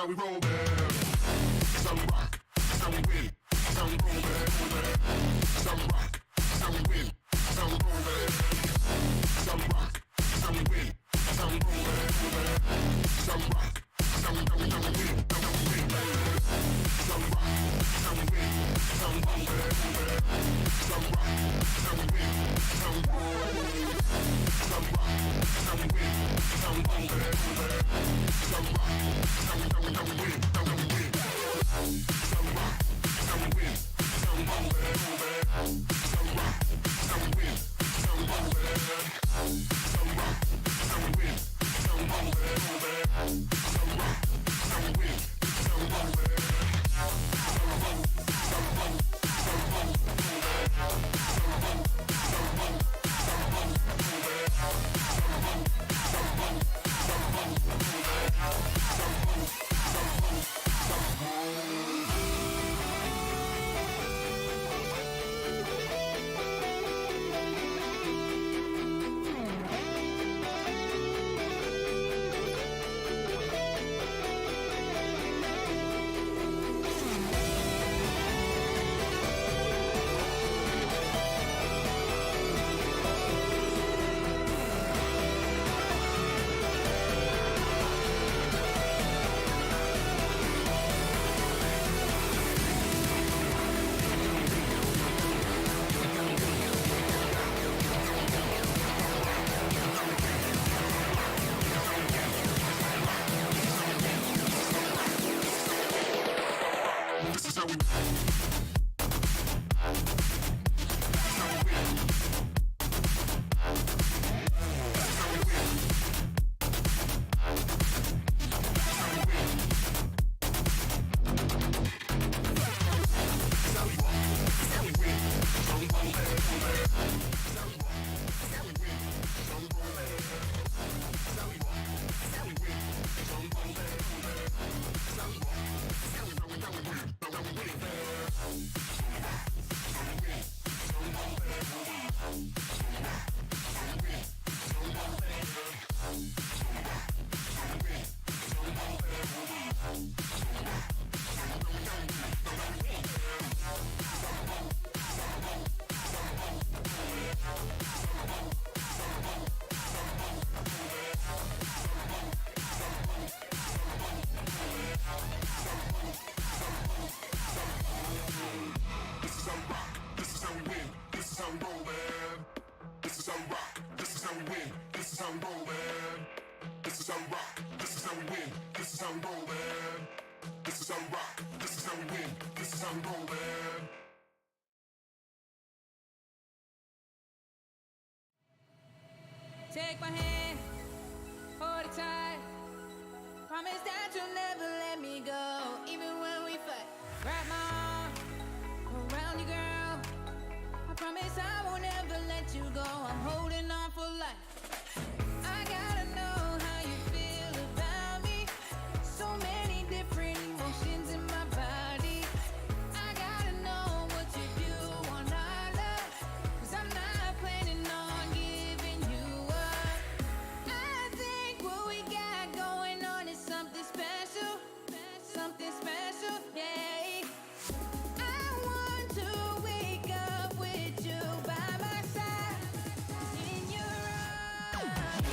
how we roll, man. This is how we rock. This is how we win. This is how we roll, man. This is how we rock. This is how we win. This is how we roll, man. This is how we rock. This is how we win. This is how we roll, man. This is how we rock. This is how we win. This is how we win, man. This is how we rock. This is how we win. This is how we roll, man. This is how we rock. This is how we win. This is how we roll. This is how we rock. This is how we win. This is how we roll, man. This is how we rock. This is how we win. This is how we win. This is how we rock. This is how we win. This is how we roll, man. This is how we rock. This is how we win. This is how we roll, man. This is how we rock. This is how we win. This is how we roll, man. This is how we rock. This is how we win. This is how we roll, man. This is how we roll, man. Take my hand, hold it tight. Promise that you'll never let me go, even when we fight. Wrap my arm around you, girl. I promise I won't ever let you go. I'm holding on for life. I gotta know how you feel about me. So many different emotions in my body. I gotta know what you do on our love, 'cause I'm not planning on giving you up. I think what we got going on is something special, yeah. I want to wake up with you by my side, in your arms.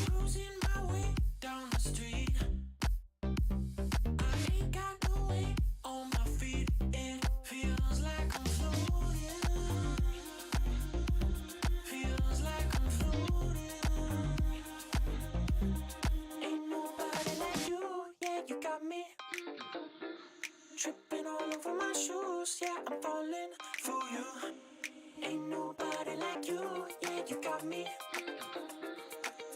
Cruising my way down the street. I ain't got no weight on my feet. It feels like I'm floating. Feels like I'm floating. Ain't nobody like you. Yeah, you got me tripping all over my shoes. Yeah, I'm falling for you. Ain't nobody like you. Yeah, you got me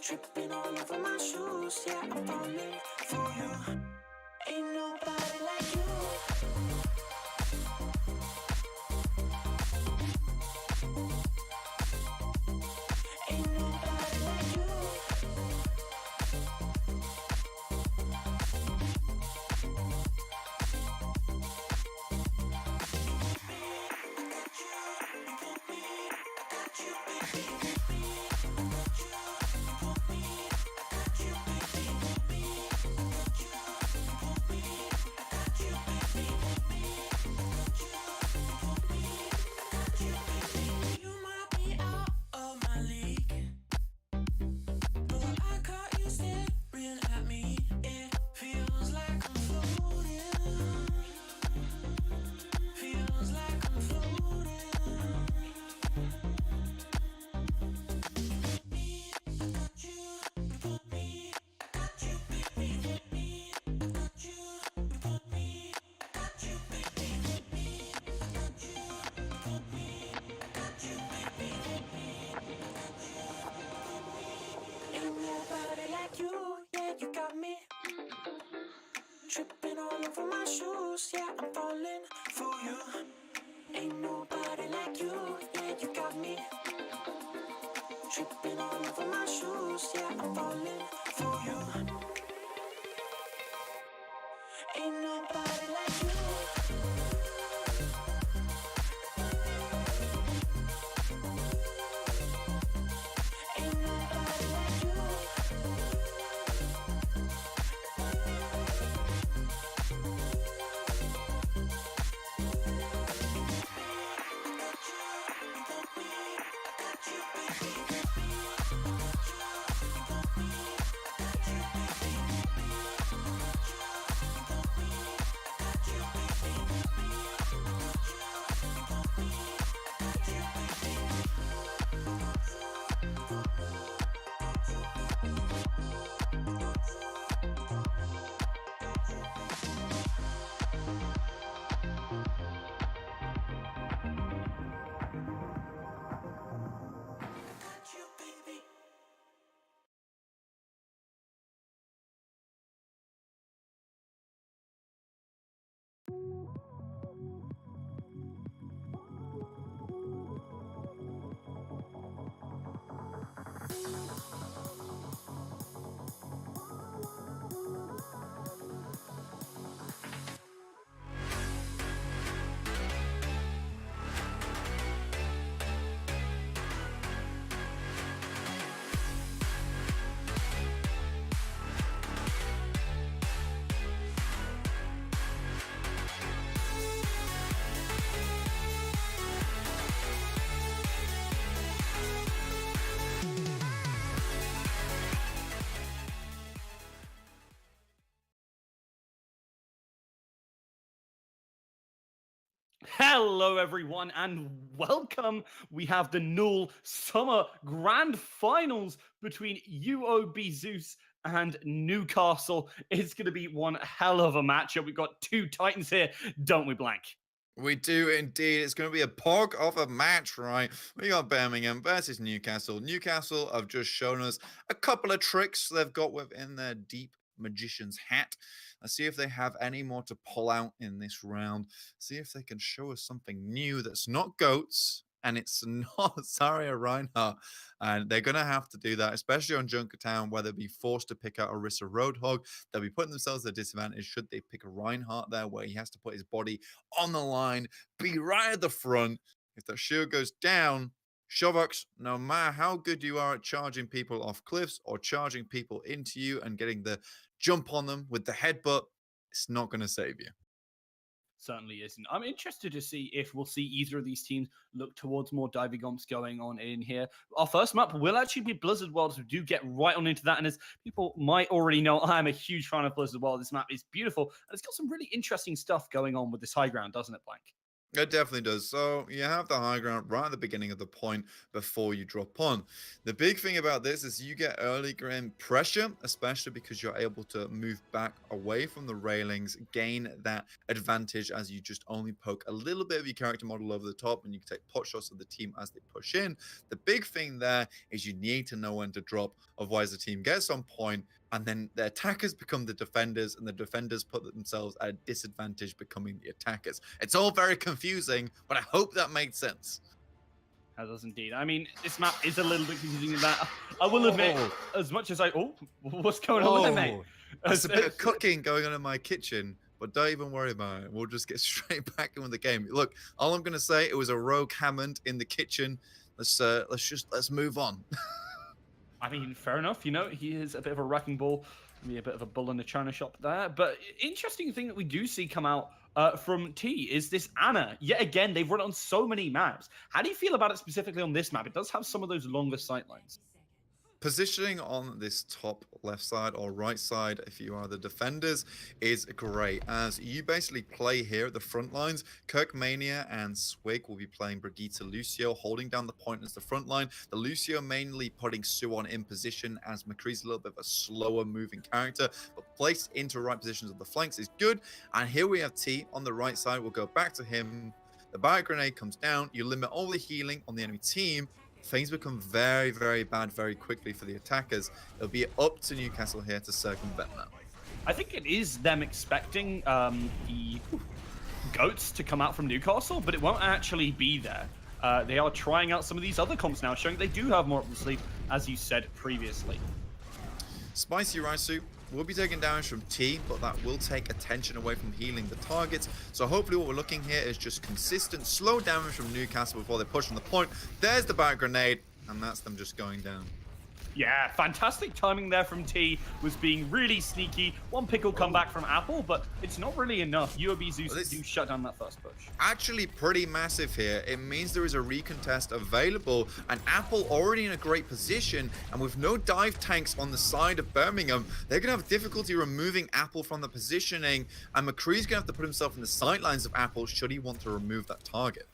tripping all over my shoes. Yeah, I'm falling for you. Ain't nobody like you. Ain't nobody like you. You might be out of my league, but I caught you staring at me. It feels like I'm floating. Feels like I'm floating. I got you, you put me. I got you, baby, with me. I got you, you put me. I got you, baby, with me. I got you, you put me. I got you, baby, with me. Ain't nobody like you, yeah, you got me tripping all over my shoes, yeah, I'm falling for you. Ain't nobody like you, yeah, you got me tripping all over my shoes, yeah, I'm falling for you. Ain't nobody like you. Ain't nobody like you. Hello, everyone, and welcome. We have the NUEL Summer Grand Finals between UOB Zeus and Newcastle. It's going to be one hell of a matchup. We've got two Titans here, don't we, Blank? We do indeed. It's going to be a pog of a match, right? We got Birmingham versus Newcastle. Newcastle have just shown us a couple of tricks they've got within their deep magician's hat. Let's see if they have any more to pull out in this round. See if they can show us something new that's not goats and it's not Zarya Reinhardt. And they're going to have to do that, especially on Junkertown, where they'll be forced to pick out Orisa Roadhog. They'll be putting themselves at a disadvantage should they pick a Reinhardt there, where he has to put his body on the line, be right at the front. If that shield goes down, Shovox, no matter how good you are at charging people off cliffs or charging people into you and getting the jump on them with the headbutt, it's not going to save you. Certainly isn't. I'm interested to see if we'll see either of these teams look towards more diving gomps going on in here. Our first map will actually be Blizzard World, so do get right on into that. And as people might already know, I'm a huge fan of Blizzard World. This map is beautiful, and it's got some really interesting stuff going on with this high ground, doesn't it, Blank? It definitely does. So you have the high ground right at the beginning of the point before you drop on. The big thing about this is you get early game pressure, especially because you're able to move back away from the railings, gain that advantage as you just only poke a little bit of your character model over the top, and you can take pot shots of the team as they push in. The big thing there is you need to know when to drop, otherwise the team gets on point, and then the attackers become the defenders, and the defenders put themselves at a disadvantage becoming the attackers. It's all very confusing, but I hope that made sense. That does indeed. I mean, this map is a little bit confusing in that. I will admit, as much as what's going on there, mate? There's a bit of cooking going on in my kitchen, but don't even worry about it. We'll just get straight back in with the game. Look, all I'm going to say, it was a rogue Hammond in the kitchen. Let's move on. I mean, fair enough. You know, he is a bit of a wrecking ball, maybe a bit of a bull in a china shop there. But interesting thing that we do see come out from T is this Ana. Yet again, they've run it on so many maps. How do you feel about it specifically on this map? It does have some of those longer sightlines. Positioning on this top left side or right side, if you are the defenders, is great, as you basically play here at the front lines. Kirkmania and Swig will be playing Brigitte Lucio, holding down the point as the front line. The Lucio mainly putting Suwon in position, as McCree's a little bit of a slower moving character, but placed into right positions of the flanks is good. And here we have T on the right side. We'll go back to him. The bio grenade comes down. You limit all the healing on the enemy team. Things become very, very bad very quickly for the attackers. It'll be up to Newcastle here to circumvent that. I think it is them expecting the goats to come out from Newcastle, but it won't actually be there. They are trying out some of these other comps now, showing they do have more up the sleeve, as you said previously. Spicy Raisu will be taking damage from T, but that will take attention away from healing the targets. So hopefully what we're looking here is just consistent, slow damage from Newcastle before they push on the point. There's the bio grenade, and that's them just going down. Yeah, fantastic timing there from T, was being really sneaky. One pickle comeback from Apple, but it's not really enough. UOB Zeus do shut down that first push. Actually pretty massive here. It means there is a recontest available, and Apple already in a great position, and with no dive tanks on the side of Birmingham, they're going to have difficulty removing Apple from the positioning, and McCree's going to have to put himself in the sightlines of Apple should he want to remove that target.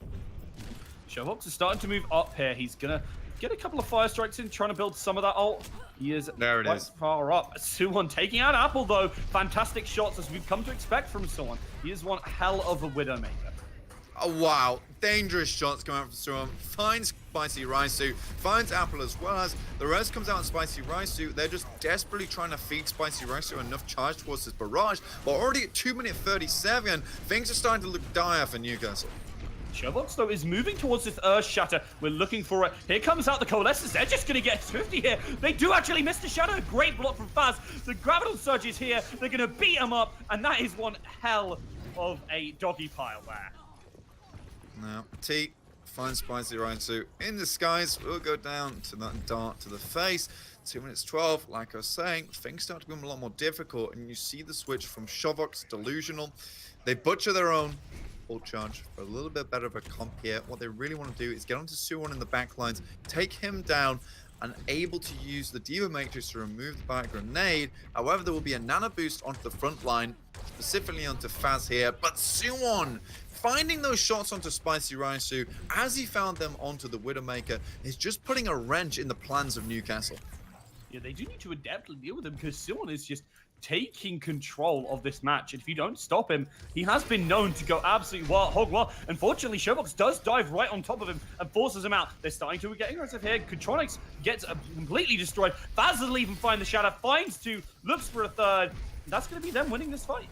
Shovox is starting to move up here. He's going to get a couple of fire strikes in, trying to build some of that ult. He is quite far up. Suwon taking out Apple, though. Fantastic shots, as we've come to expect from Suwon. He is one hell of a Widowmaker. Oh, wow. Dangerous shots coming out from Suwon. Finds Spicy Raisu. Finds Apple as well, as the rest comes out on Spicy Raisu. They're just desperately trying to feed Spicy Raisu enough charge towards this barrage. But already at 2 minutes 37, things are starting to look dire for Newcastle. Shovox, though, is moving towards this Earth Shatter. We're looking for it. Here comes out the Coalescence. They're just going to get Swifty here. They do actually miss the Shadow. Great block from Faz. The Graviton Surge is here. They're going to beat him up, and that is one hell of a doggy pile there. Now, T finds Spicy Raisu in the skies. We'll go down to that dart to the face. 2 minutes 12, like I was saying, things start to become a lot more difficult, and you see the switch from Shovox, Delusional. They butcher their own full charge for a little bit better of a comp here. What they really want to do is get onto Suwon in the back lines, take him down, and able to use the Diva Matrix to remove the bio grenade. However, there will be a nano boost onto the front line, specifically onto Faz here, but Suwon finding those shots onto Spicy Raisu as he found them onto the Widowmaker is just putting a wrench in the plans of Newcastle. Yeah, they do need to adapt and deal with him, because Suwon is just taking control of this match. And if you don't stop him, he has been known to go absolutely hog wild. Unfortunately, Shovox does dive right on top of him and forces him out. They're starting to get aggressive here. Kutronics gets completely destroyed. Faz will even find the Shadow, finds two, looks for a third. That's going to be them winning this fight.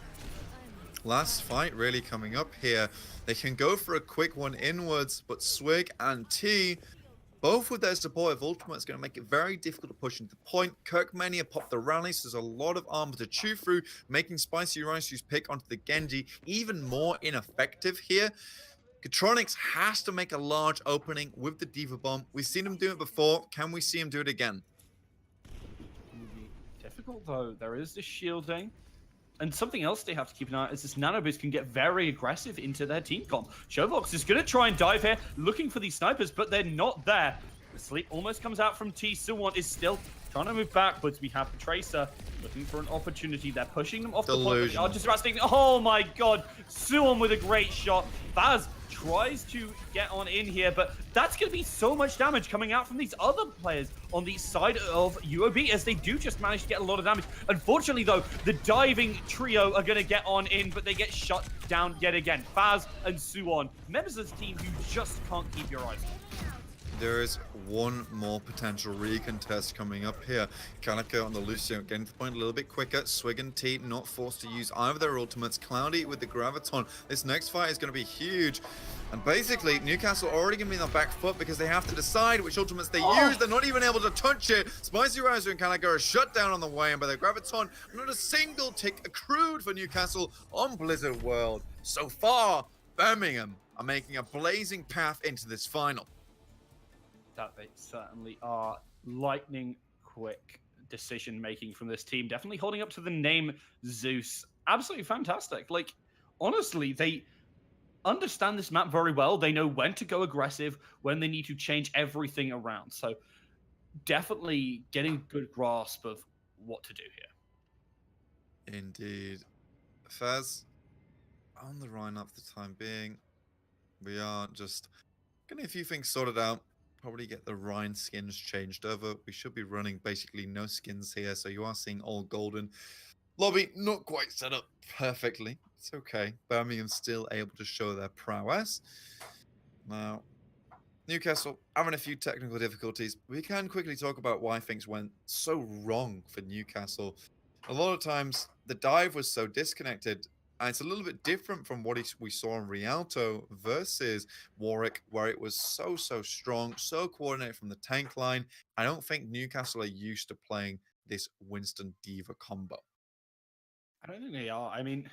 Last fight really coming up here. They can go for a quick one inwards, but Swig and T, both with their supportive ultimates, going to make it very difficult to push into point. Kirkmania popped the rally, so there's a lot of armor to chew through, making Spicy Rice's pick onto the Genji even more ineffective here. Katronics has to make a large opening with the Diva Bomb. We've seen him do it before. Can we see him do it again? Will be difficult though. There is the shielding. And something else they have to keep an eye on is this Nano Boost can get very aggressive into their team comp. Showbox is going to try and dive here, looking for these snipers, but they're not there. The sleep almost comes out from T. Suwon is still trying to move backwards. We have the Tracer looking for an opportunity. They're pushing them off the point. They are just about sticking. Oh my god. Suwon with a great shot. Faz tries to get on in here, but that's going to be so much damage coming out from these other players on the side of UOB, as they do just manage to get a lot of damage. Unfortunately, though, the diving trio are going to get on in, but they get shut down yet again. Faz and Suwon, members of the team you just can't keep your eyes on. There is one more potential recontest coming up here. Calico on the Lucio getting to the point a little bit quicker. Swig and T not forced to use either of their ultimates. Cloudy with the Graviton. This next fight is going to be huge. And basically, Newcastle already going to be on the back foot because they have to decide which ultimates they use. They're not even able to touch it. Spicy Riser and Calico are shut down on the way, and by the Graviton, not a single tick accrued for Newcastle on Blizzard World. So far, Birmingham are making a blazing path into this final. That they certainly are. Lightning quick decision making from this team, definitely holding up to the name Zeus. Absolutely fantastic. Like, honestly, they understand this map very well. They know when to go aggressive, when they need to change everything around. So definitely getting a good grasp of what to do here. Indeed. Faz, on the Rhine up for the time being, we are just getting a few things sorted out. Probably get the Rhine skins changed over. We should be running basically no skins here, so you are seeing all golden. Lobby not quite set up perfectly. It's okay. Birmingham's still able to show their prowess. Now, Newcastle having a few technical difficulties. We can quickly talk about why things went so wrong for Newcastle. A lot of times, the dive was so disconnected. And it's a little bit different from what we saw in Rialto versus Warwick, where it was so strong, so coordinated from the tank line. I don't think Newcastle are used to playing this Winston Diva combo. I don't think they are. I mean,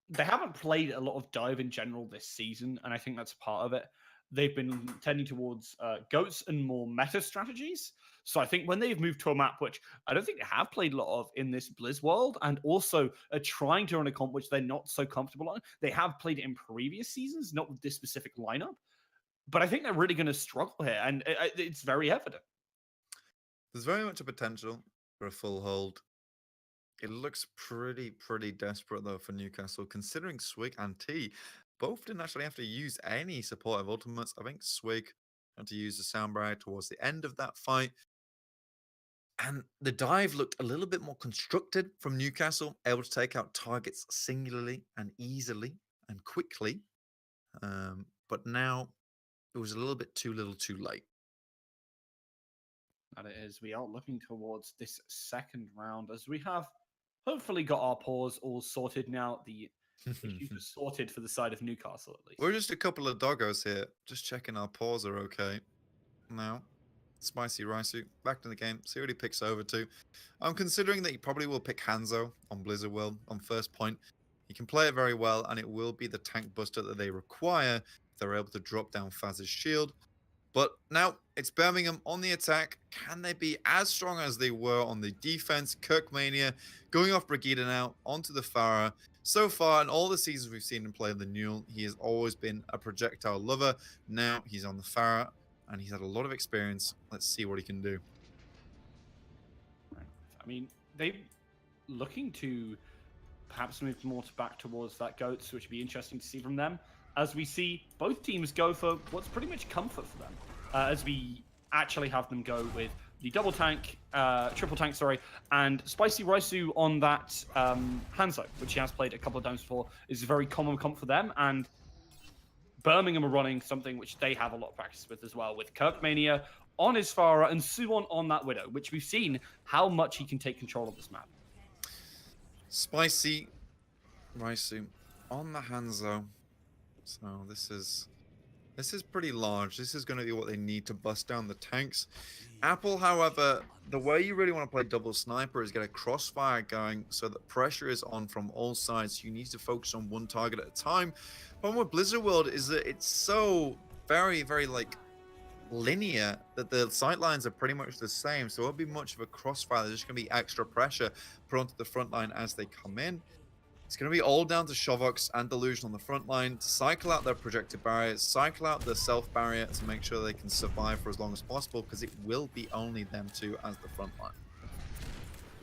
they haven't played a lot of dive in general this season, and I think that's part of it. They've been tending towards goats and more meta strategies. So I think when they've moved to a map, which I don't think they have played a lot of in this Blizz world, and also are trying to run a comp which they're not so comfortable on. They have played it in previous seasons, not with this specific lineup. But I think they're really going to struggle here, and it's very evident. There's very much a potential for a full hold. It looks pretty desperate, though, for Newcastle, considering Swig and T both didn't actually have to use any supportive ultimates. I think Swig had to use the sound barrier towards the end of that fight. And the dive looked a little bit more constructed from Newcastle, able to take out targets singularly and easily and quickly. But now it was a little bit too little too late. And it is. We are looking towards this second round as we have hopefully got our pause all sorted now. The issues are sorted for the side of Newcastle, at least. We're just a couple of doggos here, just checking our paws are okay. Now, Spicy Raisu back to the game. See what he picks over to. I'm considering that he probably will pick Hanzo on Blizzard World on first point. He can play it very well, and it will be the tank buster that they require if they're able to drop down Faz's shield. But now it's Birmingham on the attack. Can they be as strong as they were on the defense? Kirkmania going off Brigida now onto the Farah. So far, in all the seasons we've seen him play the NUEL, he has always been a projectile lover. Now he's on the Farah, and he's had a lot of experience. Let's see what he can do. I mean, they're looking to perhaps move more back towards that goats, which would be interesting to see from them. As we see both teams go for what's pretty much comfort for them, as we actually have them go with the double tank, triple tank, sorry, and Spicy Raisu on that Hanzo, which he has played a couple of times before, is a very common comp for them. And Birmingham are running something which they have a lot of practice with as well, with Kirkmania on his Farah and Suwon on that Widow, which we've seen how much he can take control of this map. Spicy Raisu on the Hanzo. So this is pretty large. This is going to be what they need to bust down the tanks. Apple, however, the way you really want to play double sniper is get a crossfire going so that pressure is on from all sides. You need to focus on one target at a time. Problem with Blizzard World is that it's so very, very like linear that the sight lines are pretty much the same. So it won't be much of a crossfire. There's just going to be extra pressure put onto the front line as they come in. It's going to be all down to Shovox and Delusion on the front line to cycle out their projected barriers, cycle out the self barrier to make sure they can survive for as long as possible, because it will be only them two as the front line.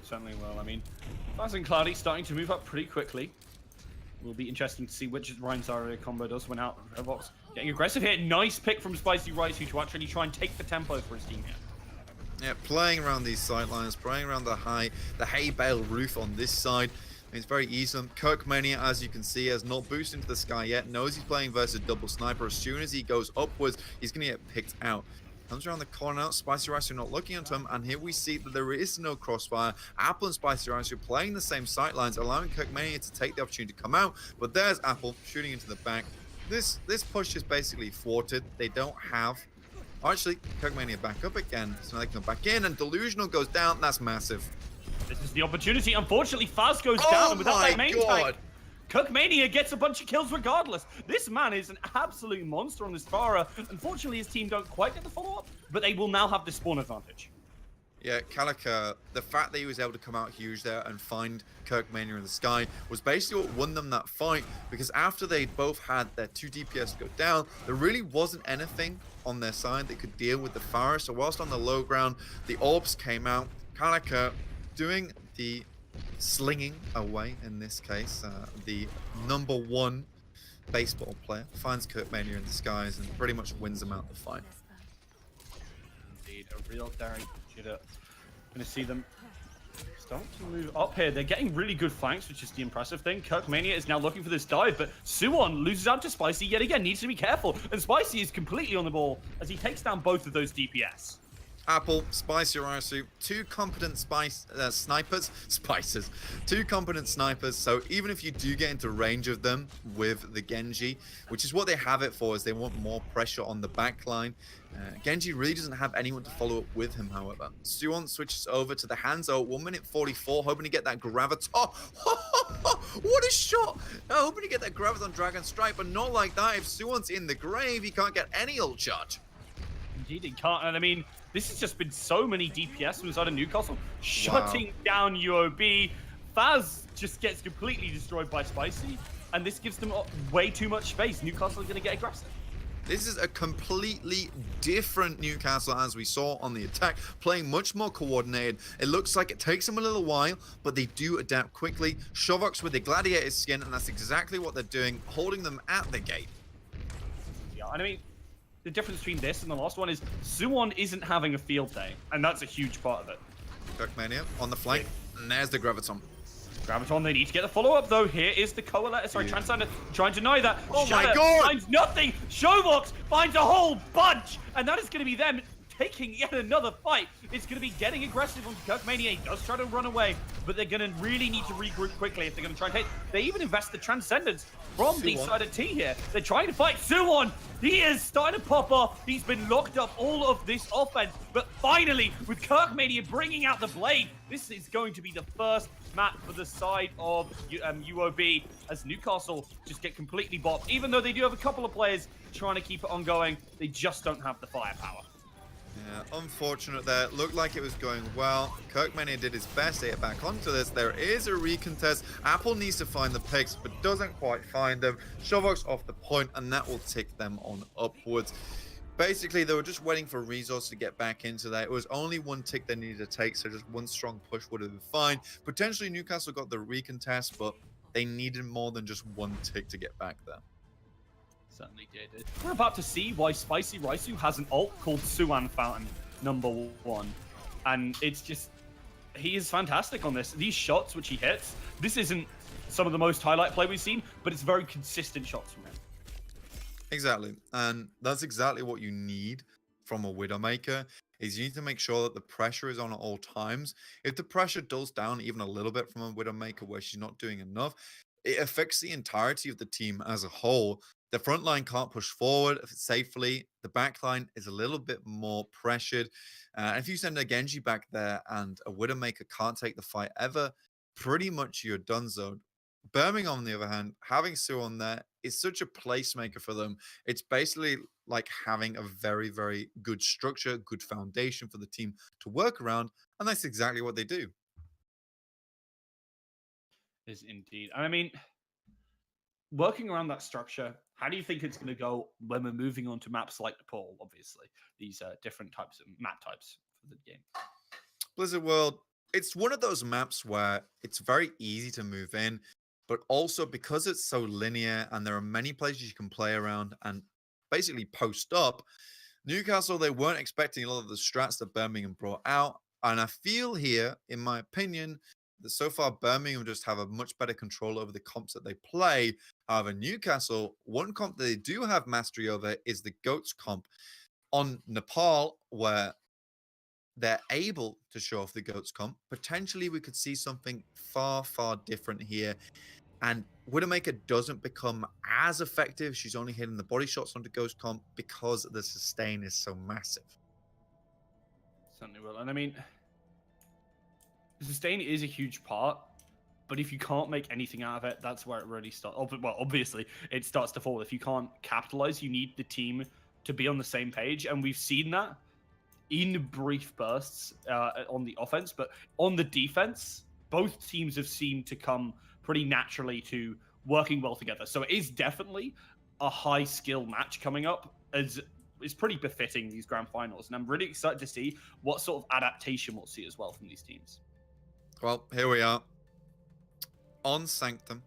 Certainly will. I mean, Faz and Cloudy starting to move up pretty quickly. Will be interesting to see which Ryan Zarya combo does when out. Overwatch getting aggressive here. Nice pick from Spicy Raisu to actually try and take the tempo for his team here. Yeah, playing around these sidelines, playing around the hay bale roof on this side. It's very easy. Kirkmania, as you can see, has not boosted into the sky yet. Knows he's playing versus double sniper. As soon as he goes upwards, he's going to get picked out. Comes around the corner now. Spicy Rice not looking at him, and here we see that there is no crossfire. Apple and Spicy Rice are playing the same sight lines, allowing Kirkmania to take the opportunity to come out. But there's Apple shooting into the back. This push is basically thwarted. They don't have. Actually, Kirkmania back up again, so now they can come back in, and Delusional goes down. That's massive. This is the opportunity. Unfortunately, Faz goes down, and without that main tank, Cookmania gets a bunch of kills regardless. This man is an absolute monster on this Pharah. Unfortunately, his team don't quite get the follow-up, but they will now have the spawn advantage. Yeah, Kalika, the fact that he was able to come out huge there and find Kirkmania in the sky was basically what won them that fight, because after they both had their 2 DPS go down, there really wasn't anything on their side that could deal with the Pharah. So whilst on the low ground, the Orbs came out. Kalika doing the slinging away, in this case, the -- 1 baseball player finds Kirkmania in the skies and pretty much wins them out the fight. Indeed, a real Derek Jitter. Gonna see them start to move up here. They're getting really good flanks, which is the impressive thing. Kirkmania is now looking for this dive, but Suwon loses out to Spicy yet again. Needs to be careful, and Spicy is completely on the ball as he takes down both of those DPS. Apple, Spicy Raisu, 2 competent snipers, spices, 2 competent snipers. So even if you do get into range of them with the Genji, which is what they have it for, is they want more pressure on the back line. Genji really doesn't have anyone to follow up with him, however. Suwon switches over to the Hanzo, 1:44, hoping to get that Graviton. Oh, what a shot! Hoping to get that Graviton Dragon Strike, but not like that. If Suwon's in the grave, he can't get any ult charge. Indeed, he can't. And I mean, this has just been so many DPS from inside of Newcastle, shutting down UOB. Faz just gets completely destroyed by Spicy, and this gives them way too much space. Newcastle are going to get aggressive. This is a completely different Newcastle as we saw on the attack, playing much more coordinated. It looks like it takes them a little while, but they do adapt quickly. Shovox with the Gladiator skin, and that's exactly what they're doing, holding them at the gate. Yeah, and I mean, the difference between this and the last one is Suwon isn't having a field day, and that's a huge part of it. Kirkmania on the flank, and there's the Graviton. Graviton, they need to get the follow-up, though. Here is the Coalescence. Sorry, Transcender trying to deny that. Oh Shatter my god! finds nothing. Shovox finds a whole bunch, and that is going to be them taking yet another fight. It's going to be getting aggressive on Kirkmania. He does try to run away, but they're going to really need to regroup quickly if they're going to try and take. They even invest the Transcendence from the side of T here. They're trying to fight Suwon. He is starting to pop off. He's been locked up all of this offense, but finally, with Kirkmania bringing out the blade, this is going to be the first map for the side of UOB as Newcastle just get completely bopped. Even though they do have a couple of players trying to keep it ongoing, they just don't have the firepower. Yeah, unfortunate there. Looked like it was going well. Kirkmania did his best to get back onto this. There is a recontest. Apple needs to find the picks, but doesn't quite find them. Shovox off the point, and that will tick them on upwards. Basically, they were just waiting for resource to get back into that. It was only 1 tick they needed to take, so just 1 strong push would have been fine. Potentially, Newcastle got the recontest, but they needed more than just 1 tick to get back there. Certainly did. We're about to see why Spicy Raisu has an ult called Suan Fountain #1. And it's just, he is fantastic on this. These shots which he hits, this isn't some of the most highlight play we've seen, but it's very consistent shots from him. Exactly. And that's exactly what you need from a Widowmaker, is you need to make sure that the pressure is on at all times. If the pressure dulls down even a little bit from a Widowmaker where she's not doing enough, it affects the entirety of the team as a whole. The front line can't push forward safely. The back line is a little bit more pressured. If you send a Genji back there and a Widowmaker can't take the fight ever, pretty much you're donezo. Birmingham, on the other hand, having Sue on there is such a placemaker for them. It's basically like having a very, very good structure, good foundation for the team to work around. And that's exactly what they do. Is indeed. And I mean, working around that structure, how do you think it's going to go when we're moving on to maps like Nepal? Obviously, these different types of map types for the game. Blizzard World, it's one of those maps where it's very easy to move in, but also because it's so linear and there are many places you can play around and basically post up, Newcastle, they weren't expecting a lot of the strats that Birmingham brought out. And I feel here, in my opinion, that so far Birmingham just have a much better control over the comps that they play. However, Newcastle, one comp that they do have mastery over is the GOATS comp. On Nepal, where they're able to show off the GOATS comp, potentially we could see something far, far different here. And Widowmaker doesn't become as effective. She's only hitting the body shots onto GOATS comp because the sustain is so massive. Certainly will. And I mean, the sustain is a huge part, but if you can't make anything out of it, that's where it really starts. Well, obviously, it starts to fall. If you can't capitalize, you need the team to be on the same page. And we've seen that in brief bursts on the offense, but on the defense, both teams have seemed to come pretty naturally to working well together. So it is definitely a high skill match coming up, as is pretty befitting these grand finals. And I'm really excited to see what sort of adaptation we'll see as well from these teams. Well, here we are on Sanctum,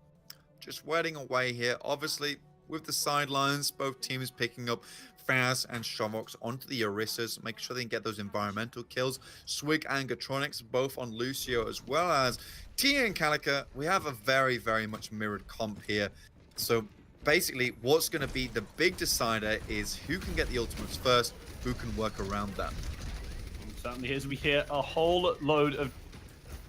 just waiting away here. Obviously, with the sidelines, both teams picking up Faz and Shovox onto the Orissas, make sure they can get those environmental kills. Swig and Gatronics both on Lucio, as well as Tia and Calica. We have a very, very much mirrored comp here. So basically, what's going to be the big decider is who can get the ultimates first, who can work around that. And certainly, as we hear a whole load of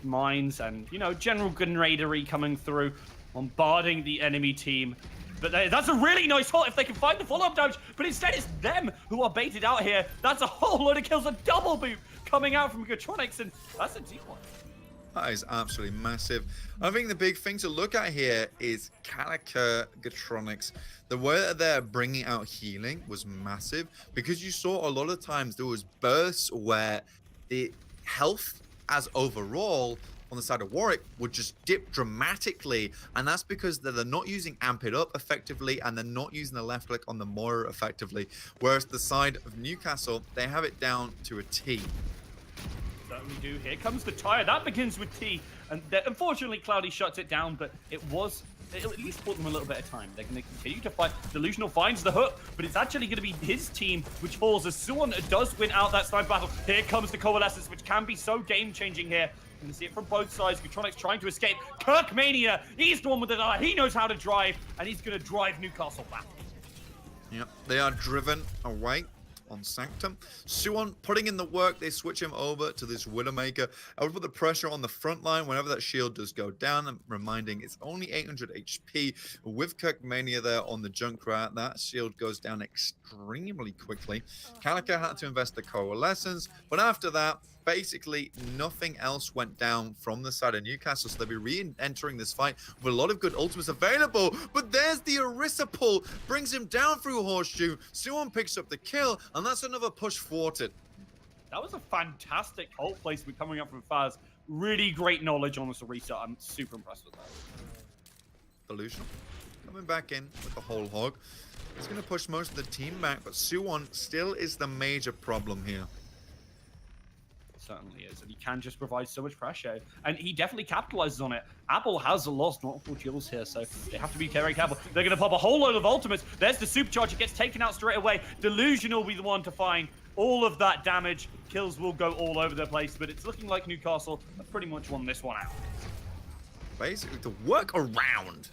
mines and, you know, general gunraidery coming through, bombarding the enemy team. But that's a really nice hot if they can find the follow-up damage, but instead it's them who are baited out here. That's a whole load of kills, a double boot coming out from Gatronics, and that's a deep one. That is absolutely massive. I think the big thing to look at here is Calica Gatronics. The way that they're bringing out healing was massive, because you saw a lot of times there was bursts where the health as overall on the side of Warwick would just dip dramatically, and that's because they're not using Amp It Up effectively, and they're not using the left click on the Moira effectively, whereas the side of Newcastle, they have it down to a T. Certainly do. Here comes the tire. That begins with T, and unfortunately Cloudy shuts it down, but it'll at least bought them a little bit of time. They're going to continue to fight. Delusional finds the hook, but it's actually going to be his team which falls as Suwon does win out that sniper battle. Here comes the Coalescence, which can be so game-changing here. You can see it from both sides. Gatronics trying to escape. Kirkmania, he's the one with the eye. He knows how to drive, and he's going to drive Newcastle back. Yep, they are driven away on Sanctum. Suwon putting in the work, they switch him over to this Widowmaker. I would put the pressure on the front line whenever that shield does go down. I'm reminding it's only 800 HP. With Kirkmania there on the Junkrat, that shield goes down extremely quickly. Calica had to invest the Coalescence, but after that, basically nothing else went down from the side of Newcastle, so they'll be re-entering this fight with a lot of good ultimates available. But there's the Orisa pull, brings him down through Horseshoe. Suwon picks up the kill, and that's another push thwarted. That was a fantastic ult placement coming up from Faz. Really great knowledge on this Orisa. I'm super impressed with that. Delusional coming back in with the whole hog. He's going to push most of the team back, but Suwon still is the major problem here. Certainly is, and he can just provide so much pressure, and he definitely capitalizes on it. Apple has lost multiple kills here, so they have to be very careful. They're going to pop a whole load of ultimates. There's the supercharger, gets taken out straight away. Delusion will be the one to find all of that damage. Kills will go all over the place, but it's looking like Newcastle have pretty much won this one out. Basically, to work around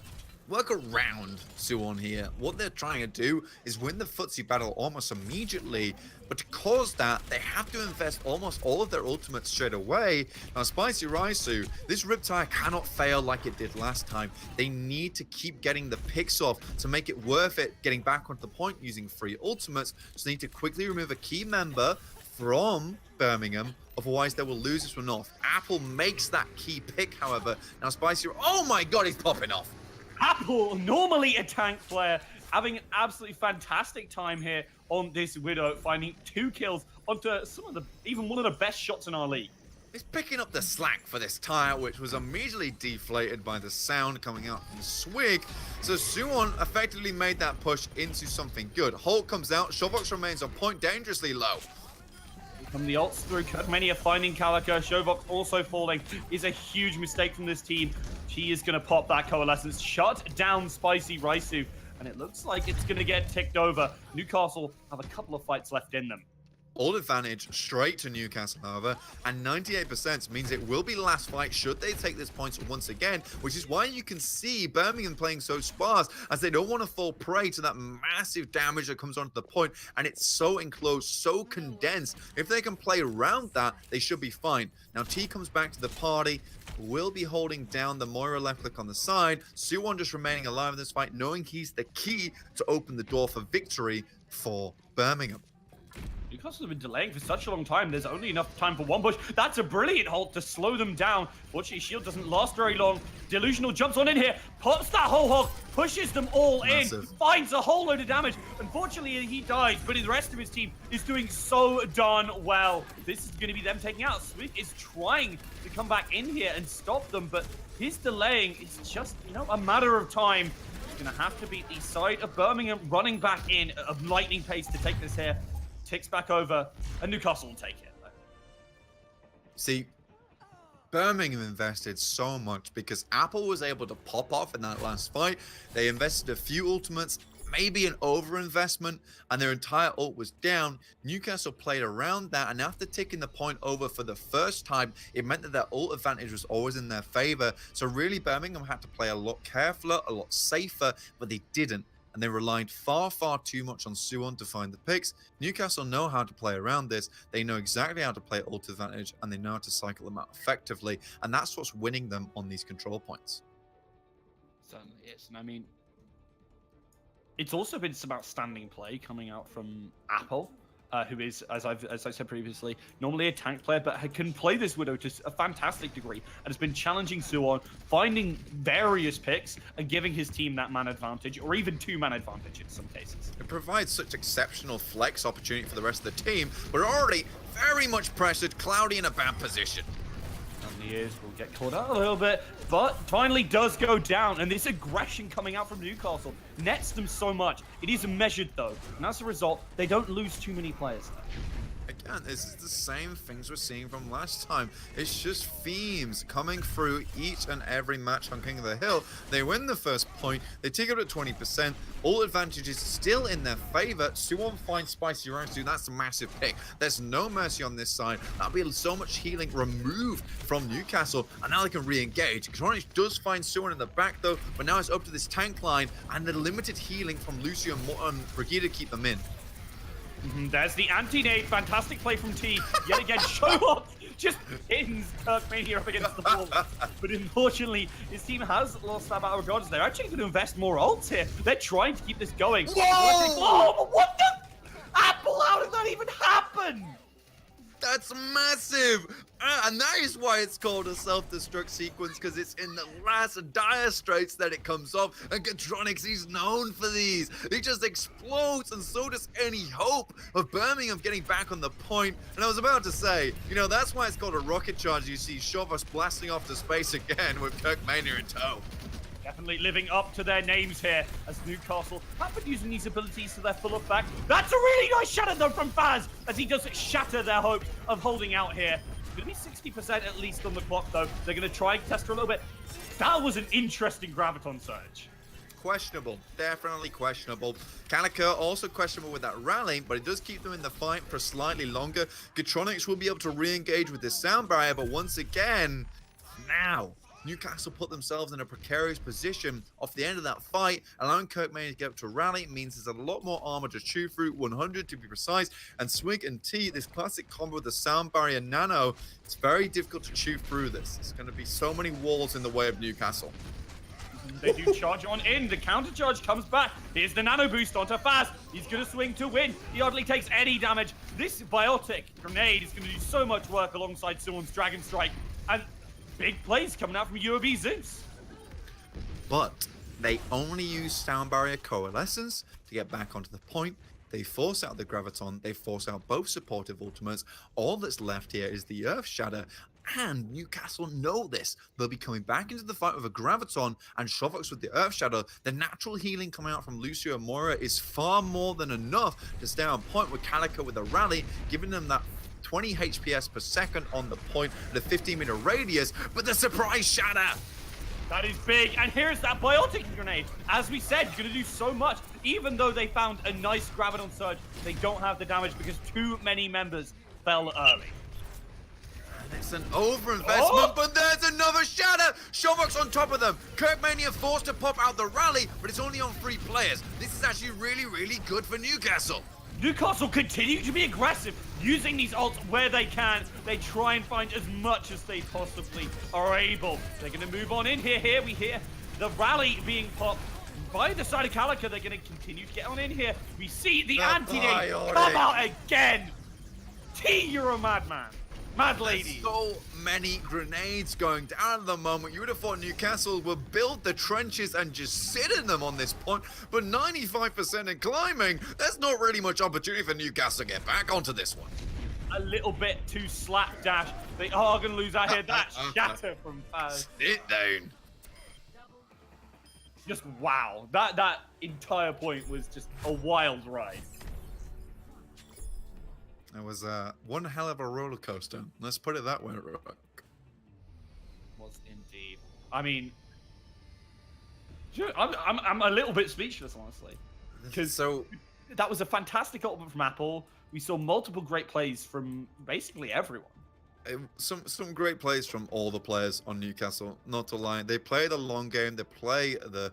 work around Suwon here. What they're trying to do is win the footsie battle almost immediately, but to cause that, they have to invest almost all of their ultimates straight away. Now, Spicy Raisu, this Riptide cannot fail like it did last time. They need to keep getting the picks off to make it worth it, getting back onto the point using free ultimates. So they need to quickly remove a key member from Birmingham, otherwise they will lose this one off. Apple makes that key pick, however. Now, Spicy, oh my god, he's popping off. Apple, normally a tank player, having an absolutely fantastic time here on this Widow, finding 2 kills onto even one of the best shots in our league. He's picking up the slack for this tire, which was immediately deflated by the sound coming out from Swig. So Suwon effectively made that push into something good. Holt comes out, Shovox remains on point, dangerously low. From the ults through, Kirkmania finding Calico, Shovox also falling is a huge mistake from this team. She is going to pop that Coalescence, shut down Spicy Raisu, and it looks like it's going to get ticked over. Newcastle have a couple of fights left in them. All advantage straight to Newcastle, however, and 98% means it will be last fight should they take this point once again, which is why you can see Birmingham playing so sparse, as they don't want to fall prey to that massive damage that comes onto the point, and it's so enclosed, so condensed. If they can play around that, they should be fine. Now, T comes back to the party, will be holding down the Moira left click on the side. Suwon just remaining alive in this fight, knowing he's the key to open the door for victory for Birmingham. Newcastle have been delaying for such a long time. There's only enough time for one push. That's a brilliant halt to slow them down. Fortunately, shield doesn't last very long. Delusional jumps on in here, pops that whole hog, pushes them all Massive. in, finds a whole load of damage. Unfortunately, he dies, but the rest of his team is doing so darn well. This is going to be them taking out. Swig is trying to come back in here and stop them, but his delaying is just, a matter of time. He's going to have to beat the side of Birmingham, running back in at lightning pace to take this here. Ticks back over, and Newcastle will take it. See, Birmingham invested so much because Apple was able to pop off in that last fight. They invested a few ultimates, maybe an overinvestment, and their entire ult was down. Newcastle played around that, and after taking the point over for the first time, it meant that their ult advantage was always in their favor. So really, Birmingham had to play a lot carefully, a lot safer, but they didn't. And they relied far, far too much on Suwon to find the picks. Newcastle know how to play around this. They know exactly how to play ult advantage, and they know how to cycle them out effectively. And that's what's winning them on these control points. Certainly is. And I mean, it's also been some outstanding play coming out from Apple, who is, as I said previously, normally a tank player, but can play this Widow to a fantastic degree, and has been challenging Suwon, finding various picks, and giving his team that man advantage, or even 2-man advantage in some cases. It provides such exceptional flex opportunity for the rest of the team, but already very much pressured, Cloudy in a bad position. He is, will get caught out a little bit, but finally does go down, and this aggression coming out from Newcastle nets them so much. It is measured though, and as a result, they don't lose too many players there. Again, this is the same things we're seeing from last time. It's just themes coming through each and every match on King of the Hill. They win the first point, they take it at 20%, all advantages still in their favor. Suwon finds Spicy Raisu, that's a massive pick. There's no mercy on this side. That'll be so much healing removed from Newcastle, and now they can re-engage. Kronich does find Suwon in the back though, but now it's up to this tank line, and the limited healing from Lucio and Brigida to keep them in. There's the anti-nade, fantastic play from T. Yet again, Showoff just pins Kirkmania up against the wall. But unfortunately, his team has lost that battle regardless. They're actually going to invest more ults here. They're trying to keep this going. Whoa! Oh, but what the? Apple, how did that even happen? That's massive! And that is why it's called a self-destruct sequence, because it's in the last dire straits that it comes off. And Gatronix, he's known for these. He just explodes, and so does any hope of Birmingham getting back on the point. And I was about to say, that's why it's called a rocket charge. You see Shovas blasting off to space again with Kirkmania in tow. Definitely living up to their names here, as Newcastle have been using these abilities to their full effect. That's a really nice shatter though from Faz, as he does shatter their hopes of holding out here. It's going to be 60% at least on the clock though. They're going to try and test her a little bit. That was an interesting Graviton surge. Questionable, definitely questionable. Calico also questionable with that rally, but it does keep them in the fight for slightly longer. Gatronix will be able to re-engage with this sound barrier, but once again, now Newcastle put themselves in a precarious position off the end of that fight. Allowing Kirkmania to get up to rally means there's a lot more armor to chew through, 100 to be precise. And Swig and T, this classic combo with the sound barrier nano, it's very difficult to chew through this. It's going to be so many walls in the way of Newcastle. They do charge on in. The counter charge comes back. Here's the nano boost onto Faz. He's going to swing to win. He hardly takes any damage. This biotic grenade is going to do so much work alongside someone's Dragon Strike. And big plays coming out from UOB Zeus. But they only use sound barrier coalescence to get back onto the point. They force out the Graviton. They force out both supportive ultimates. All that's left here is the Earth Shatter. And Newcastle know this. They'll be coming back into the fight with a Graviton and Shovox with the Earth Shadow. The natural healing coming out from Lucio and Moira is far more than enough to stay on point with Calico with a rally, giving them that 20 HPS per second on the point at a 15-meter radius. But the surprise shatter! That is big. And here's that biotic grenade. As we said, going to do so much. Even though they found a nice Graviton surge, they don't have the damage because too many members fell early. It's an overinvestment, but there's another shatter! Shovox on top of them. Kirkmania forced to pop out the rally, but it's only on 3 players. This is actually really, really good for Newcastle. Newcastle continue to be aggressive, using these ults where they can. They try and find as much as they possibly are able. They're going to move on in here. Here we hear the rally being popped by the side of Calico. They're going to continue to get on in here. We see the anti-nade come out again. T, you're a madman. Mad lady. So many grenades going down at the moment. You would have thought Newcastle would build the trenches and just sit in them on this point, but 95% in climbing, there's not really much opportunity for Newcastle to get back onto this one. A little bit too slapdash. They are going to lose out here. That shatter from Faz. Sit down. Just wow. That entire point was just a wild ride. It was one hell of a roller coaster. Let's put it that way, Rook. Was indeed. I mean, I'm a little bit speechless, honestly, because that was a fantastic ultimate from Apple. We saw multiple great plays from basically everyone. Some great plays from all the players on Newcastle. Not to lie, they play the long game. They play the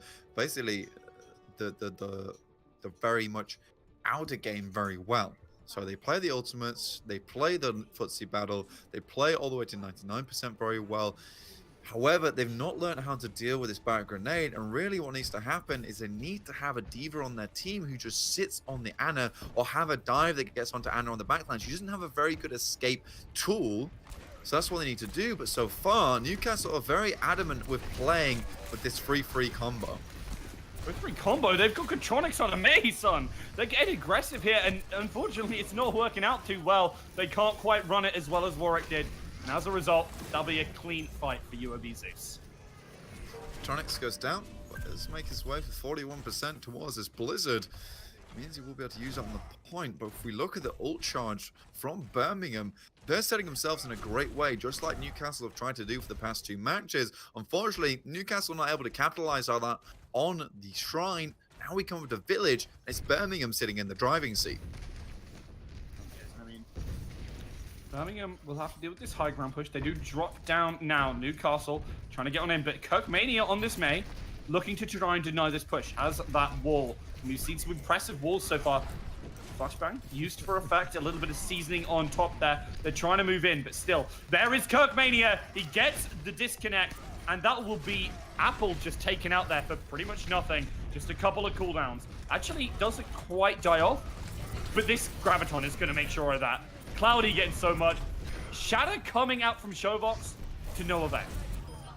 very much outer game very well. So they play the ultimates, they play the footsie battle, they play all the way to 99% very well. However, they've not learned how to deal with this barrier grenade, and really what needs to happen is they need to have a diva on their team who just sits on the Ana, or have a dive that gets onto Ana on the backline. She doesn't have a very good escape tool, so that's what they need to do. But so far, Newcastle are very adamant with playing with this free combo. With free combo, they've got Contronics on a Mason. They're getting aggressive here, and unfortunately, it's not working out too well. They can't quite run it as well as Warwick did. And as a result, that'll be a clean fight for UOB Zeus. Contronics goes down, but does make his way for 41% towards this Blizzard. It means he will be able to use it on the point, but if we look at the ult charge from Birmingham, they're setting themselves in a great way, just like Newcastle have tried to do for the past 2 matches. Unfortunately, Newcastle not able to capitalize on that on the shrine. Now we come with the village, and it's Birmingham sitting in the driving seat. I mean, Birmingham will have to deal with this high ground push. They do drop down now. Newcastle trying to get on in, but Kirkmania on this May, looking to try and deny this push, has that wall. And we've seen some impressive walls so far. Flashbang used for effect, a little bit of seasoning on top there. They're trying to move in, but still, there is Kirkmania. He gets the disconnect, and that will be Apple just taken out there for pretty much nothing. Just a couple of cooldowns. Actually, doesn't quite die off, but this Graviton is going to make sure of that. Cloudy getting so much. Shatter coming out from Showbox to no avail.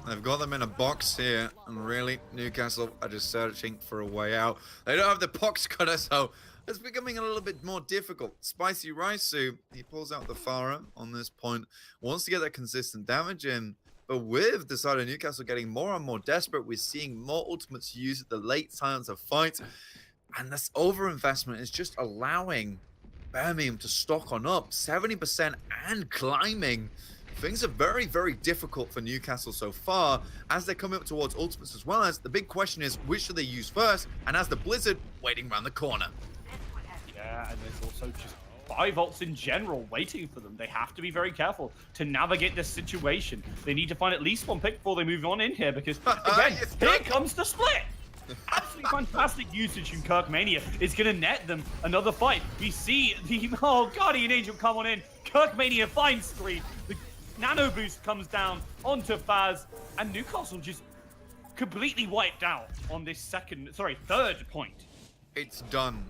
They've got them in a box here, and really, Newcastle are just searching for a way out. They don't have the pox cutter, so it's becoming a little bit more difficult. Spicy Raisu, he pulls out the Farah on this point, wants to get that consistent damage in, but with the side of Newcastle getting more and more desperate, we're seeing more ultimates used at the late times of fights, and this overinvestment is just allowing Birmingham to stock on up 70% and climbing. Things are very, very difficult for Newcastle so far as they're coming up towards ultimates, as well as the big question is which should they use first, and as the Blizzard waiting around the corner. Yeah, and there's also just 5 ults in general waiting for them. They have to be very careful to navigate this situation. They need to find at least one pick before they move on in here because, again, here comes the split. Absolutely fantastic usage from Kirkmania. It's going to net them another fight. We see the, oh, Guardian Angel come on in. Kirkmania finds 3. The nano boost comes down onto Faz, and Newcastle just completely wiped out on this third point. It's done.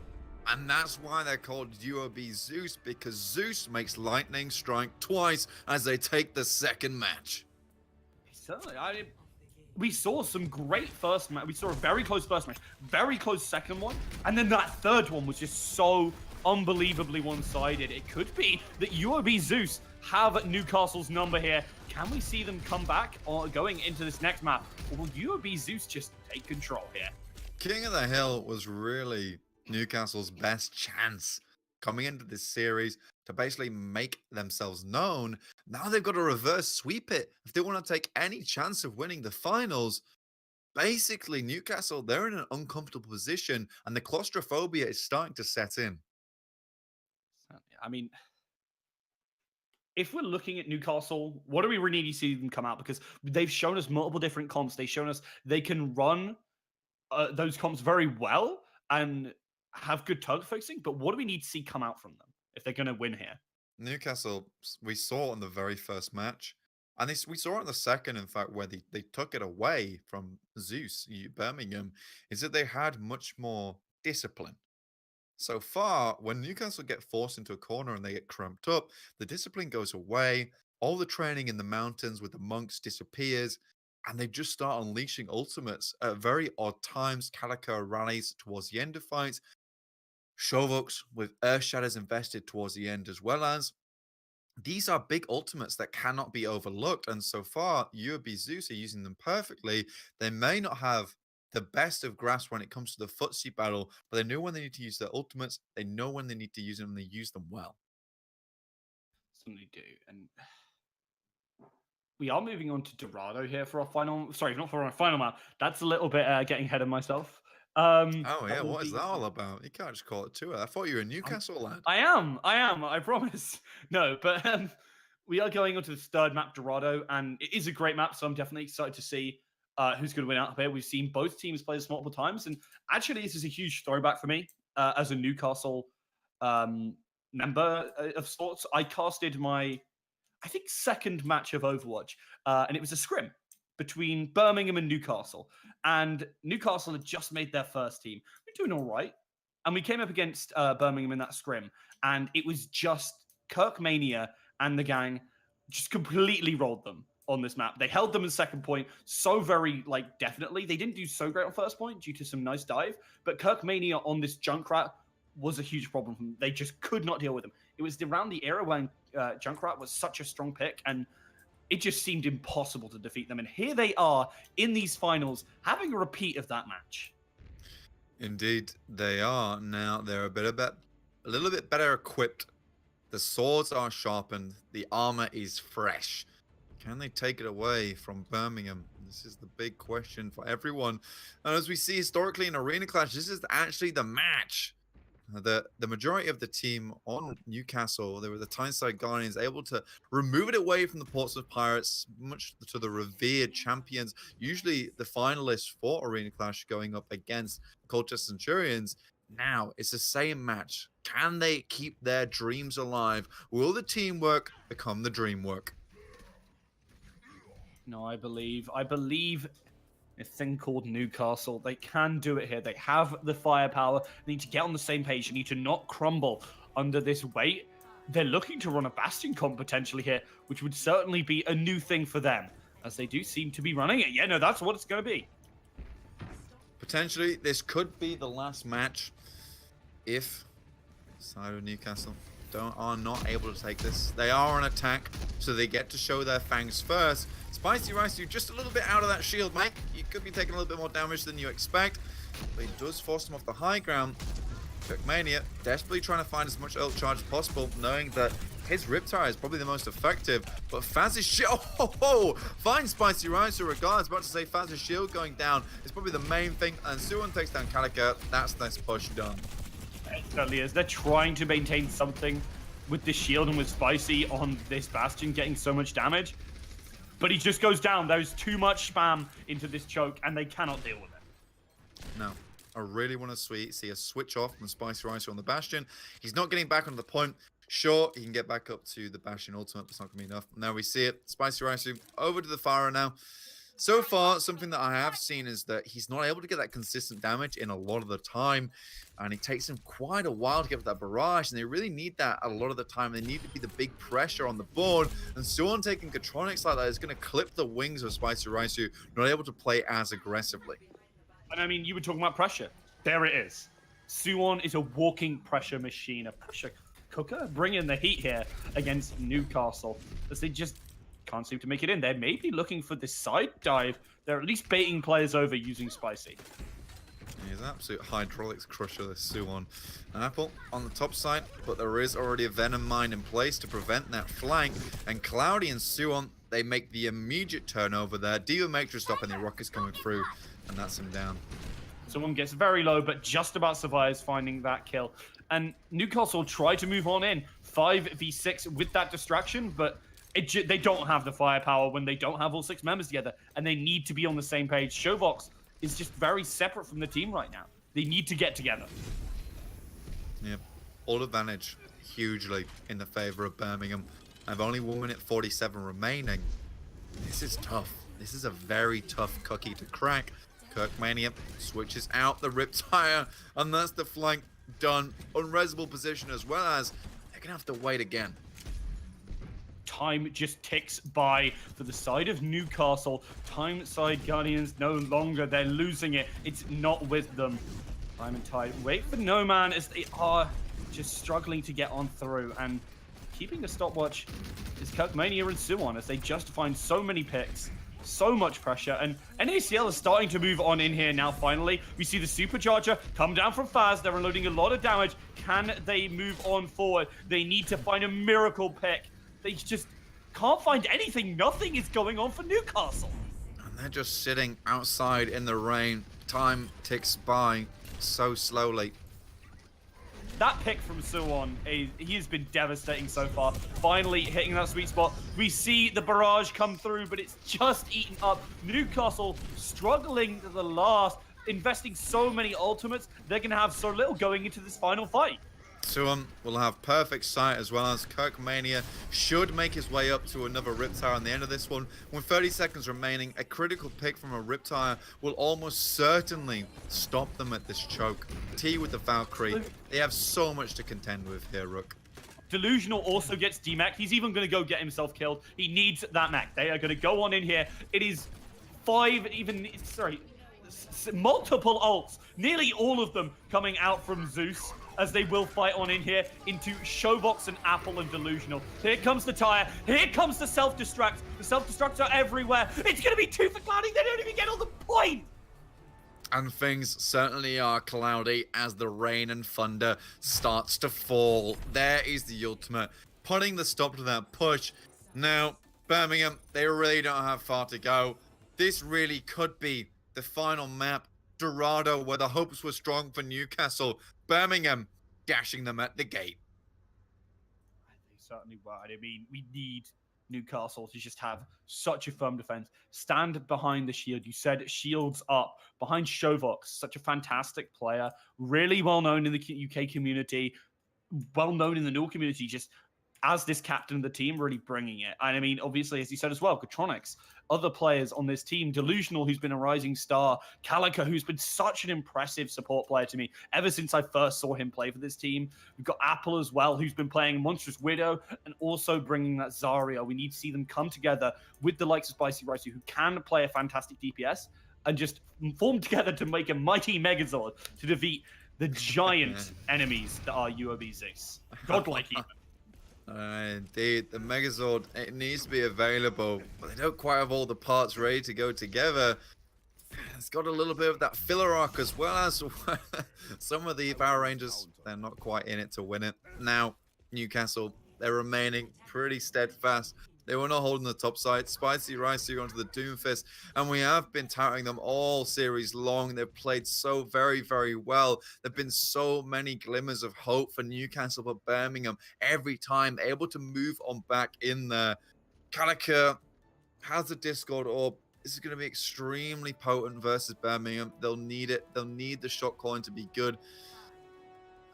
And that's why they're called UOB Zeus, because Zeus makes lightning strike twice as they take the second match. Certainly. We saw some great first match. We saw a very close first match, very close second one, and then that third one was just so unbelievably one-sided. It could be that UOB Zeus have Newcastle's number here. Can we see them come back or going into this next map? Or will UOB Zeus just take control here? King of the Hill was really Newcastle's best chance coming into this series to basically make themselves known. Now they've got to reverse sweep it if they want to take any chance of winning the finals. Basically, Newcastle, they're in an uncomfortable position, and the claustrophobia is starting to set in. I mean, if we're looking at Newcastle, what do we really need to see them come out? Because they've shown us multiple different comps. They've shown us they can run those comps very well and have good target focusing. But what do we need to see come out from them if they're going to win here? Newcastle, we saw in the very first match, and we saw it in the second, in fact, where they took it away from Zeus, Birmingham, is that they had much more discipline. So far, when Newcastle get forced into a corner and they get cramped up, the discipline goes away. All the training in the mountains with the monks disappears, and they just start unleashing ultimates at very odd times. Calico rallies towards the end of fights. Shovux with Earth Shatters invested towards the end, as well as these are big ultimates that cannot be overlooked. And so far, UOB Zeus are using them perfectly. They may not have the best of grasp when it comes to the footsie battle, but they know when they need to use their ultimates. They know when they need to use them, and they use them well. Certainly do. And we are moving on to Dorado here for our final. Sorry, not for our final map. That's a little bit getting ahead of myself. Oh yeah, what is that all about? You can't just call it tour. I thought you were a Newcastle lad. I am. I promise. No, but we are going on to this third map, Dorado, and it is a great map. So I'm definitely excited to see who's going to win out here. We've seen both teams play this multiple times, and actually, this is a huge throwback for me as a Newcastle member of sorts. I casted my, I think, second match of Overwatch, and it was a scrim between Birmingham and Newcastle. And Newcastle had just made their first team. We're doing all right. And we came up against Birmingham in that scrim. And it was just Kirkmania and the gang just completely rolled them on this map. They held them in second point so very, definitely. They didn't do so great on first point due to some nice dive. But Kirkmania on this Junkrat was a huge problem for them. They just could not deal with them. It was around the era when Junkrat was such a strong pick, and it just seemed impossible to defeat them. And here they are in these finals, having a repeat of that match. Indeed, they are. Now they're a little bit better equipped. The swords are sharpened. The armor is fresh. Can they take it away from Birmingham? This is the big question for everyone. And as we see historically in Arena Clash, this is actually the match. The majority of the team on Newcastle, they were the Tyneside Guardians, able to remove it away from the Portsmouth Pirates, much to the revered champions, usually the finalists for Arena Clash going up against Colchester Centurions. Now, it's the same match. Can they keep their dreams alive? Will the teamwork become the dream work? No, I believe a thing called Newcastle. They can do it here. They have the firepower. They need to get on the same page. They need to not crumble under this weight. They're looking to run a Bastion comp potentially here, which would certainly be a new thing for them, as they do seem to be running it. Yeah, no, that's what it's going to be. Potentially, this could be the last match if side of Newcastle are not able to take this. They are on attack, so they get to show their fangs first. Spicy Rice, you're just a little bit out of that shield, mate. You could be taking a little bit more damage than you expect, but he does force him off the high ground. Kirkmania desperately trying to find as much ult charge as possible, knowing that his Riptide is probably the most effective, but Faz's shield, finds Spicy Rice, regardless, about to say Faz's shield going down is probably the main thing, and Suwon takes down Calico. That's this push done. certainly is. They're trying to maintain something with the shield and with Spicy on this Bastion getting so much damage. But he just goes down. There's too much spam into this choke, and they cannot deal with it. No. I really want to see a switch off from Spicy Rice on the Bastion. He's not getting back on the point. Sure, he can get back up to the Bastion ultimate, but it's not going to be enough. Now we see it. Spicy Rice over to the Fire now. So far, something that I have seen is that he's not able to get that consistent damage in a lot of the time. And it takes him quite a while to get that barrage. And they really need that a lot of the time. They need to be the big pressure on the board. And Suwon taking Catronics like that is going to clip the wings of Spicy Raisu, not able to play as aggressively. And I mean, you were talking about pressure. There it is. Suwon is a walking pressure machine, a pressure cooker, bringing the heat here against Newcastle, as they just can't seem to make it in. They may be looking for this side dive. They're at least baiting players over using Spicy. He's an absolute hydraulics crusher, this Suwon. Apple on the top side, but there is already a Venom Mine in place to prevent that flank. And Cloudy and Suwon, they make the immediate turnover there. Diva Matrix stopping the rockets coming through, and that's him down. Someone gets very low, but just about survives finding that kill. And Newcastle try to move on in 5v6 with that distraction, but they don't have the firepower when they don't have all 6 members together, and they need to be on the same page. Showbox is just very separate from the team right now. They need to get together. Yep, all advantage hugely in the favor of Birmingham. I've only 1 minute 47 remaining. This is tough. This is a very tough cookie to crack. Kirkmania switches out the Riptire, and that's the flank done. Unresable position as well as they're gonna have to wait again. Time just ticks by for the side of Newcastle. Time side Guardians no longer. They're losing it. It's not with them. Time and Tide wait for No Man as they are just struggling to get on through, and keeping the stopwatch is Kirkmania and Suwon as they just find so many picks. So much pressure, and NACL is starting to move on in here now. Finally, we see the supercharger come down from Faz. They're unloading a lot of damage. Can they move on forward? They need to find a miracle pick. They just can't find anything. Nothing is going on for Newcastle. And they're just sitting outside in the rain. Time ticks by so slowly. That pick from Suwon, he has been devastating so far. Finally hitting that sweet spot. We see the barrage come through, but it's just eaten up. Newcastle struggling to the last, investing so many ultimates. They're going to have so little going into this final fight. Suwon will have perfect sight, as well as Kirkmania should make his way up to another Riptire on the end of this one. With 30 seconds remaining, a critical pick from a Riptire will almost certainly stop them at this choke. T with the Valkyrie. They have so much to contend with here, Rook. Delusional also gets D-Mech. He's even going to go get himself killed. He needs that mech. They are going to go on in here. It is multiple ults. Nearly all of them coming out from Zeus, as they will fight on in here into Showbox and Apple and Delusional. Here comes the tire. Here comes the self-destruct. The self-destructs are everywhere. It's going to be 2 for Cloudy. They don't even get on the point. And things certainly are cloudy as the rain and thunder starts to fall. There is the ultimate, putting the stop to that push. Now, Birmingham, they really don't have far to go. This really could be the final map. Dorado, where the hopes were strong for Newcastle. Birmingham dashing them at the gate. They certainly were. I mean, we need Newcastle to just have such a firm defense. Stand behind the shield. You said shields up. Behind Shovox, such a fantastic player. Really well known in the UK community. Well known in the NUEL community. Just as this captain of the team, really bringing it. And I mean, obviously, as you said as well, Catronics, other players on this team, Delusional, who's been a rising star, Calico, who's been such an impressive support player to me ever since I first saw him play for this team. We've got Apple as well, who's been playing Monstrous Widow and also bringing that Zarya. We need to see them come together with the likes of Spicy Raisu, who can play a fantastic DPS, and just form together to make a mighty Megazord to defeat the giant enemies that are UOB Zeus. Godlike even. Indeed, the Megazord, it needs to be available, but they don't quite have all the parts ready to go together. It's got a little bit of that filler arc, as well as some of the Power Rangers, they're not quite in it to win it. Now, Newcastle, they're remaining pretty steadfast. They were not holding the top side. Spicy Rice onto the Doomfist, and we have been touting them all series long. They've played so very, very well. There've been so many glimmers of hope for Newcastle, for Birmingham every time, able to move on back in there. Calica has the Discord orb. This is going to be extremely potent versus Birmingham. They'll need it. They'll need the shot calling to be good.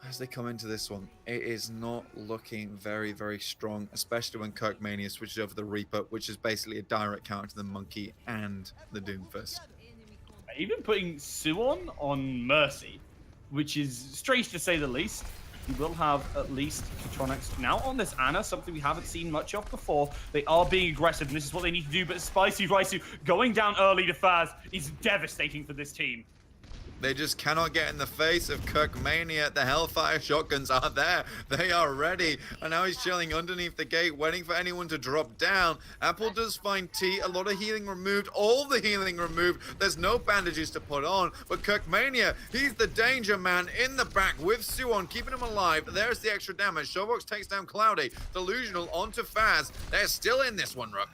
As they come into this one, it is not looking very, very strong, especially when Kirkmania switches over the Reaper, which is basically a direct counter to the Monkey and the Doomfist. Even putting Suwon on Mercy, which is strange to say the least. He will have at least Patronics now on this Ana, something we haven't seen much of before. They are being aggressive, and this is what they need to do, but Spicy Raisu going down early to Faz is devastating for this team. They just cannot get in the face of Kirkmania. The Hellfire shotguns are there. They are ready. And now he's chilling underneath the gate, waiting for anyone to drop down. Apple does find T. A lot of healing removed. All the healing removed. There's no bandages to put on. But Kirkmania, he's the danger man in the back with Suwon, keeping him alive. There's the extra damage. Showbox takes down Cloudy. Delusional onto Faz. They're still in this one, Rook.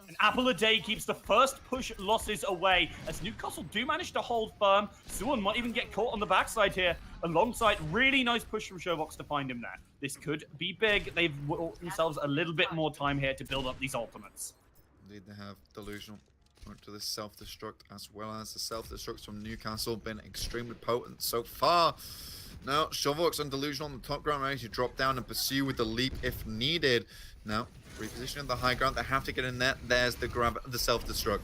An apple a day keeps the first push losses away as Newcastle do manage to hold firm. Suwon might even get caught on the backside here alongside really nice push from Showbox to find him there. This could be big. They've bought themselves a little bit more time here to build up these ultimates. Indeed, they have Delusional to the self-destruct, as well as the self-destructs from Newcastle been extremely potent so far. Now, Showbox and Delusional on the top ground, ready to drop down and pursue with the leap if needed. Now, repositioning the high ground, they have to get in there. There's the grab, the self-destruct.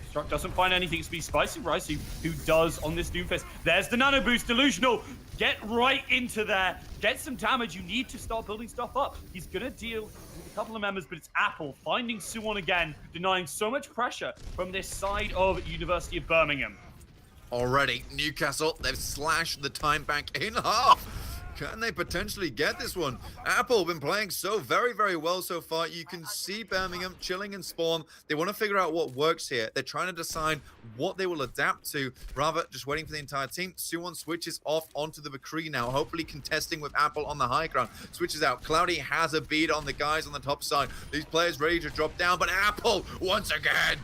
Struck doesn't find anything. It's be Spicy Rice who does on this Doomfist. There's the nano boost. Delusional, get right into there. Get some damage. You need to start building stuff up. He's going to deal with a couple of members, but it's Apple finding Suwon again, denying so much pressure from this side of University of Birmingham. Already, Newcastle, they've slashed the time bank in half. Can they potentially get this one? Apple been playing so very, very well so far. You can see Birmingham chilling in spawn. They want to figure out what works here. They're trying to decide what they will adapt to, rather just waiting for the entire team. Suwon switches off onto the McCree now, hopefully contesting with Apple on the high ground. Switches out. Cloudy has a beat on the guys on the top side. These players ready to drop down, but Apple, once again.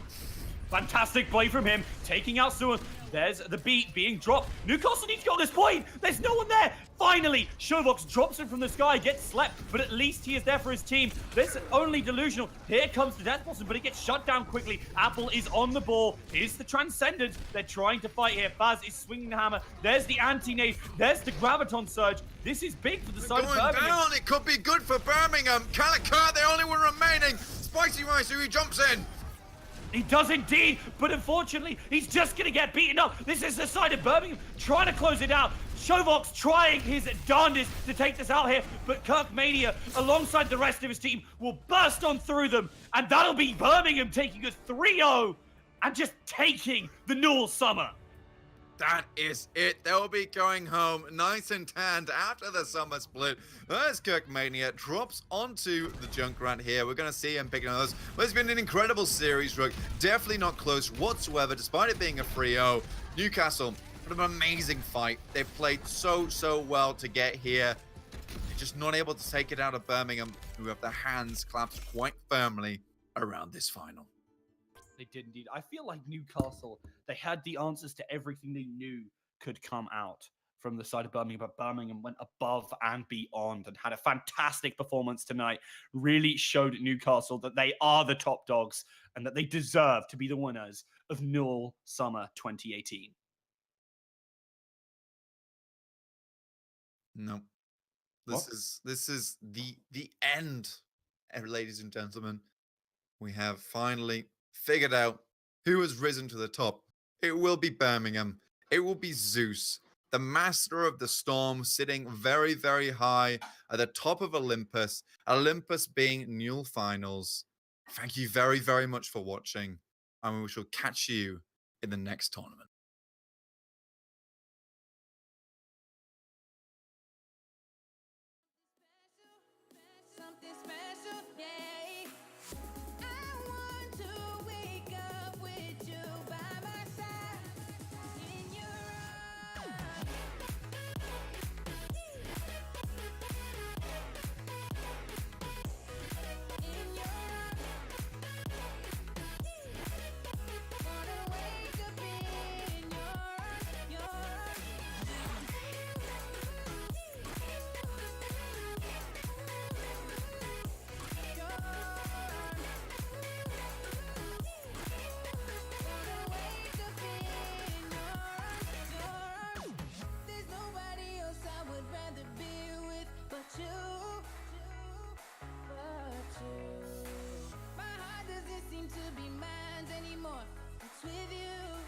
Fantastic play from him, taking out Suwon. There's the beat being dropped. Newcastle needs to go on this point. There's no one there. Finally, Showbox drops him from the sky, gets slept, but at least he is there for his team. There's only Delusional. Here comes the Death Blossom, but it gets shut down quickly. Apple is on the ball. Here's the Transcendent. They're trying to fight here. Faz is swinging the hammer. There's the Anti-Nade. There's the Graviton Surge. This is big for the side of Birmingham. Down. It could be good for Birmingham. Calicut, the only one remaining. Spicy Rice, who he jumps in. He does indeed, but unfortunately, he's just going to get beaten up. This is the side of Birmingham trying to close it out. Showbox trying his darndest to take this out here, but Kirkmania, alongside the rest of his team, will burst on through them, and that'll be Birmingham taking a 3-0 and just taking the NUEL Summer. That is it. They'll be going home nice and tanned after the summer split. As Kirkmania drops onto the Junkrat here. We're going to see him picking on those. But it's been an incredible series, Rook. Definitely not close whatsoever, despite it being a 3-0. Newcastle, what an amazing fight. They've played so well to get here. They're just not able to take it out of Birmingham, who have their hands clasped quite firmly around this final. They did indeed. I feel like Newcastle, they had the answers to everything they knew could come out from the side of Birmingham, but Birmingham went above and beyond and had a fantastic performance tonight. Really showed Newcastle that they are the top dogs and that they deserve to be the winners of NUEL Summer 2018. No. This is the end, ladies and gentlemen. We have finally figured out who has risen to the top. It will be Birmingham. It will be Zeus, the master of the storm, sitting very, very high at the top of Olympus. Olympus being NUEL Finals. Thank you very, very much for watching, and we shall catch you in the next tournament. Something special, yeah. I want to wake up with you by my side in your arms. In your more. It's with you.